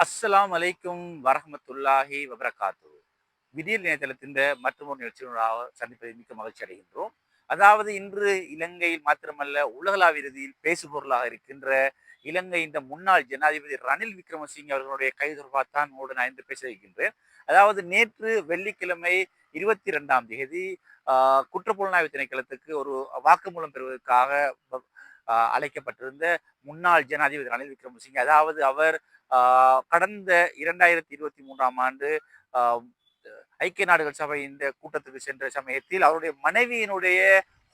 அஸ்ஸலாமு அலைக்கும் வரஹ்மத்துல்லாஹி வபரகாத்து. விடியல் இணையதளத்தின் மற்றுமொரு நிகழ்ச்சியினூடாக சந்திப்பதில் மிக்க மகிழ்ச்சி அடைகின்றோம். அதாவது இன்று இலங்கையில் மாத்திரமல்ல உலகளாவிய ரீதியில் பேசுபொருளாக இருக்கின்ற இலங்கையின் முன்னாள் ஜனாதிபதி ரணில் விக்ரமசிங்கே அவர்களுடைய கைது தொடர்பாகத்தான் உங்களோடு நான் இன்று பேச இருக்கின்றேன். அதாவது நேற்று வெள்ளிக்கிழமை 22ஆம் தேதி குற்றப்புலனாய்வு திணைக்களத்துக்கு ஒரு வாக்குமூலம் பெறுவதற்காக அழைக்கப்பட்டிருந்த முன்னாள் ஜனாதிபதி ரணில் விக்ரமசிங்கே, அதாவது அவர் கடந்த 2023ஆம் ஆண்டு ஐக்கிய நாடுகள் சபை இந்த கூட்டத்துக்கு சென்ற சமயத்தில் அவருடைய மனைவியினுடைய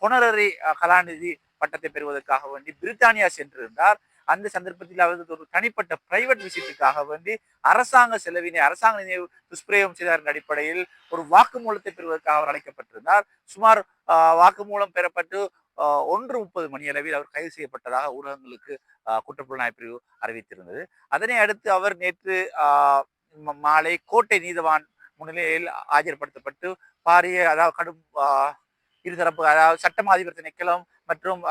ஹொனரரி கலாநிதி பட்டத்தை பெறுவதற்காக வேண்டி பிரித்தானியா சென்றிருந்தார். அந்த சந்தர்ப்பத்தில் அவருக்கு ஒரு தனிப்பட்ட பிரைவேட் விசிட்டுக்காக வேண்டி அரசாங்க செலவினை அரசாங்க நினைவு துஷ்பிரயோகம் செய்தார் அடிப்படையில் ஒரு வாக்குமூலத்தை பெறுவதற்காக அவர் அழைக்கப்பட்டிருந்தார். சுமார் வாக்குமூலம் பெறப்பட்டு 1:30 மணி அளவில் அவர் கைது செய்யப்பட்டதாக ஊடகங்களுக்கு குற்றப்புலனாய்வு பிரிவு அறிவித்திருந்தது. அதனை அடுத்து அவர் நேற்று மாலை கோட்டை நீதவான் முன்னிலையில் ஆஜர்படுத்தப்பட்டு பாரிய அதாவது கடும் இருதரப்பு அதாவது சட்டமா அதிபர் திணைக்களம் மற்றும்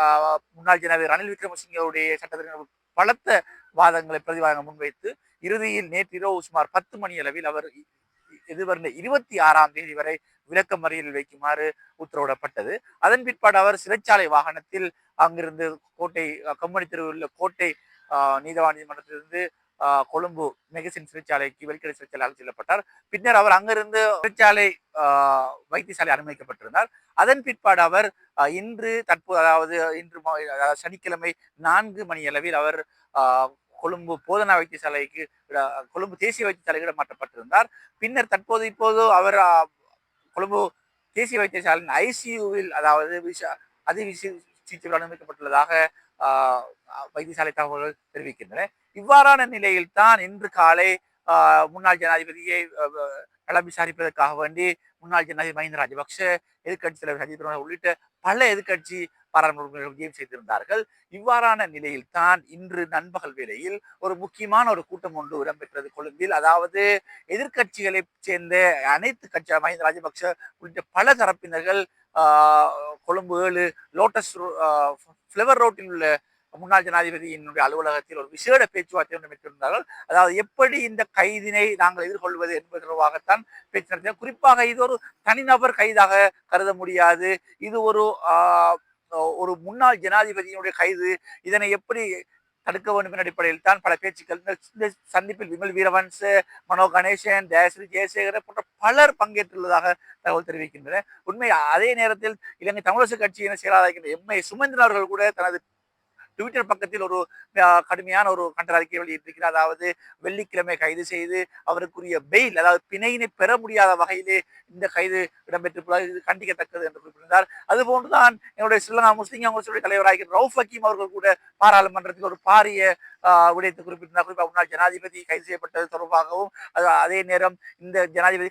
முன்னாள் ஜனாதிபதி ரணில் விக்ரமசிங்கவுடைய சட்டத்தின் பலத்த வாதங்களை பிரதிவாதங்கள் முன்வைத்து இறுதியில் நேற்று இரவு சுமார் 10 மணி அளவில் அவர் எதிர்வருந்த 26ஆம் தேதி வரை விளக்க மறியலில் வைக்குமாறு உத்தரவிடப்பட்டது. அதன் பிற்பாடு அவர் சிறைச்சாலை வாகனத்தில் அங்கிருந்து கோட்டை கம்பெனி தெருவில் உள்ள கோட்டை நீதவான் நீதிமன்றத்திலிருந்து கொழும்பு மெகசின் சிறைச்சாலைக்கு வெளிக்கடை சிறைச்சாலை செல்லப்பட்டார். பின்னர் அவர் அங்கிருந்து சிறைச்சாலை வைத்தியசாலை அனுமதிக்கப்பட்டிருந்தார். அதன் பிற்பாடு அவர் இன்று தற்போது அதாவது இன்று சனிக்கிழமை 4 மணி அளவில் அவர் கொழும்பு போதனா வைத்தியசாலைக்கு கொழும்பு தேசிய வைத்தியசாலைக்கு மாற்றப்பட்டிருந்தார். பின்னர் இப்போது அவர் கொழும்பு தேசிய வைத்தியசாலையின் ஐசியூவில் அதாவது சிகிச்சையில் அனுமதிக்கப்பட்டுள்ளதாக வைத்தியசாலை தகவல்கள் தெரிவிக்கின்றன. இவ்வாறான நிலையில் தான் இன்று காலை முன்னாள் ஜனாதிபதியை களம் விசாரிப்பதற்காக வேண்டி முன்னாள் ஜனாதிபதி மஹிந்த ராஜபக்ஷ, எதிர்கட்சி தலைவர் சஜித் பிரேமதாச உள்ளிட்ட பல எதிர்கட்சி பாராளுமன்ற விஜயம் செய்திருந்தார்கள். இவ்வாறான நிலையில் தான் இன்று நண்பகல் வேளையில் ஒரு முக்கியமான ஒரு கூட்டம் ஒன்று இடம்பெற்றது கொழும்பில். அதாவது எதிர்கட்சிகளை சேர்ந்த அனைத்து கட்சி மஹிந்த ராஜபக்ஷ உள்ளிட்ட பல தரப்பினர்கள் கொழும்பு 7 லோட்டஸ் ஃபிளவர் ரோட்டில் உள்ள முன்னாள் ஜனாதிபதியினுடைய அலுவலகத்தில் ஒரு விசேட பேச்சுவார்த்தை ஒன்று மேற்கொண்டார்கள். அதாவது எப்படி இந்த கைதினை நாங்கள் எதிர்கொள்வது என்பது தொடர்பாகத்தான் பேச்சு நடத்தினார். குறிப்பாக இது ஒரு தனிநபர் கைதாக கருத முடியாது. இது ஒரு முன்னாள் ஜனாதிபதியினுடைய கைது. இதனை எப்படி தடுக்க வேண்டும் என்ற அடிப்படையில் தான் பல பேச்சுக்கள். இந்த சந்திப்பில் விமல் வீரவன்ச, மனோ கணேசன், ஜெயஸ்ரீ ஜெயசேகர போன்ற பலர் பங்கேற்றுள்ளதாக தகவல் தெரிவிக்கின்றன. உண்மை அதே நேரத்தில் இலங்கை தமிழரசு கட்சியின செயலாளர் எம்ஏ சுமந்திரன் அவர்கள் கூட தனது ட்விட்டர் பக்கத்தில் ஒரு கடுமையான ஒரு கண்டன அறிக்கை வெளியிட்டிருக்கிறார். அதாவது வெள்ளிக்கிழமை கைது செய்து அவருக்குரிய பெயில் அதாவது பிணையினை பெற முடியாத வகையிலே இந்த கைது இடம்பெற்றிருப்பதாக இது கண்டிக்கத்தக்கது என்று குறிப்பிட்டிருந்தார். அதுபோன்றுதான் என்னுடைய ஸ்ரீலங்கா முஸ்லிம் காங்கிரசுடைய தலைவராகிய ரவுஃப் ஹக்கீம் அவர்கள் கூட பாராளுமன்றத்தில் ஒரு பாரிய விடயத்தை குறிப்பிட்டிருந்தார். குறிப்பாக முன்னாள் ஜனாதிபதி கைது செய்யப்பட்டது தொடர்பாகவும் அதே நேரம் இந்த முன்னாள் ஜனாதிபதி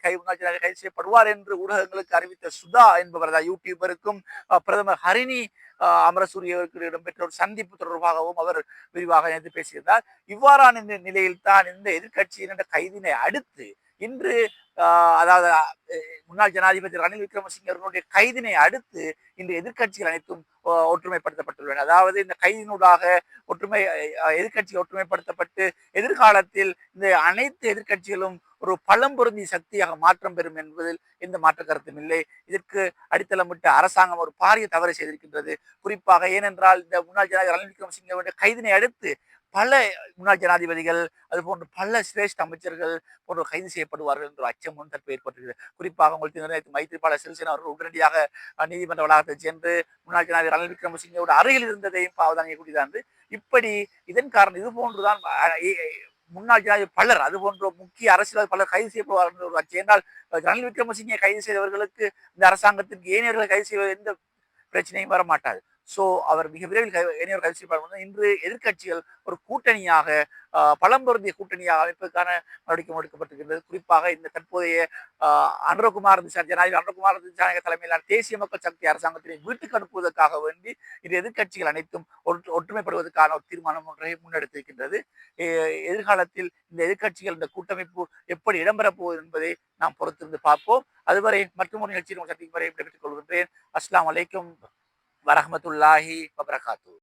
கைது செய்யப்படுவார் என்று ஊடகங்களுக்கு அறிவித்த சுதா என்பவர் தான் யூடியூபருக்கும் பிரதமர் ஹரிணி அமரசூரியருக்கு இடம்பெற்ற ஒரு சந்திப்பு தொடர்பாகவும் அவர் விரிவாக நேற்று பேசியிருந்தார். இவ்வாறான நிலையில் தான் இந்த எதிர்கட்சியினர் கைதினை அடுத்து இன்று அதாவது முன்னாள் ஜனாதிபதி ரணில் விக்ரமசிங்கே அவர்களுடைய கைதினை அடுத்து இந்த எதிர்கட்சிகள் அனைத்தும் ஒற்றுமைப்படுத்தப்பட்டுள்ளன. அதாவது இந்த கைதினூடாக எதிர்கட்சிகள் ஒற்றுமைப்படுத்தப்பட்டு எதிர்காலத்தில் இந்த அனைத்து எதிர்கட்சிகளும் ஒரு பலம் பொருந்திய சக்தியாக மாற்றம் பெறும் என்பதில் எந்த மாற்று கருத்தும் இல்லை. இதற்கு அடித்தளமிட்ட அரசாங்கம் ஒரு பாரிய தவறு செய்திருக்கின்றது. குறிப்பாக ஏனென்றால் இந்த முன்னாள் ஜனாதிபதி ரணில் விக்ரமசிங்கே கைதினை அடுத்து பல முன்னாள் ஜனாதிபதிகள் அதுபோன்று பல சிரேஷ்ட அமைச்சர்கள் போன்ற கைது செய்யப்படுவார்கள் என்ற அச்சம் தற்போது ஏற்பட்டிருக்கிறது. குறிப்பாக உங்களுக்கு மைத்ரிபால சிறிசேன அவர்கள் உடனடியாக நீதிமன்ற வளாகத்தில் சென்று முன்னாள் ஜனாதிபதி ரணில் விக்ரமசிங்கோட அருகில் இருந்ததையும் பாவதானிய கூட்டியதாண்டு இப்படி இதன் காரணம் இது போன்றுதான் முன்னாள் ஜனாதிபதி பலர் அதுபோன்ற முக்கிய அரசியல் பலர் கைது செய்யப்படுவார்கள் ஒரு அச்சம். என்றால் ரணில் விக்ரமசிங்கே கைது செய்தவர்களுக்கு இந்த அரசாங்கத்திற்கு ஏனையவர்களை கைது செய்வது எந்த பிரச்சனையும் வரமாட்டாது. சோ அவர் மிக விரைவில் கைது செய்யப்படும். இன்று எதிர்கட்சிகள் ஒரு கூட்டணியாக பலம் பொருந்திய கூட்டணியாக அமைப்பதற்கான நடவடிக்கை எடுக்கப்பட்டிருக்கிறது. குறிப்பாக இந்த தற்போதைய ஜனாதிபதி அனுரகுமார் திசாநாயக்க தலைமையிலான தேசிய மக்கள் சக்தி அரசாங்கத்தினை வீட்டுக்கு அனுப்புவதற்காக வேண்டி இந்த எதிர்கட்சிகள் அனைத்தும் ஒற்றுமைப்படுவதற்கான ஒரு தீர்மானம் ஒன்றை முன்னெடுத்திருக்கின்றது. எதிர்காலத்தில் இந்த எதிர்கட்சிகள் இந்த கூட்டமைப்பு எப்படி இடம்பெறப் போவது என்பதை நாம் பொறுத்திருந்து பார்ப்போம். அதுவரை மற்றும் ஒரு நிகழ்ச்சியில் சந்திக்கும் வரை விடைபெற்றுக் கொள்கின்றேன். அஸ்ஸலாமு அலைக்கும் வரஹ்மத்துல்லாஹி வபரகாத்துஹு.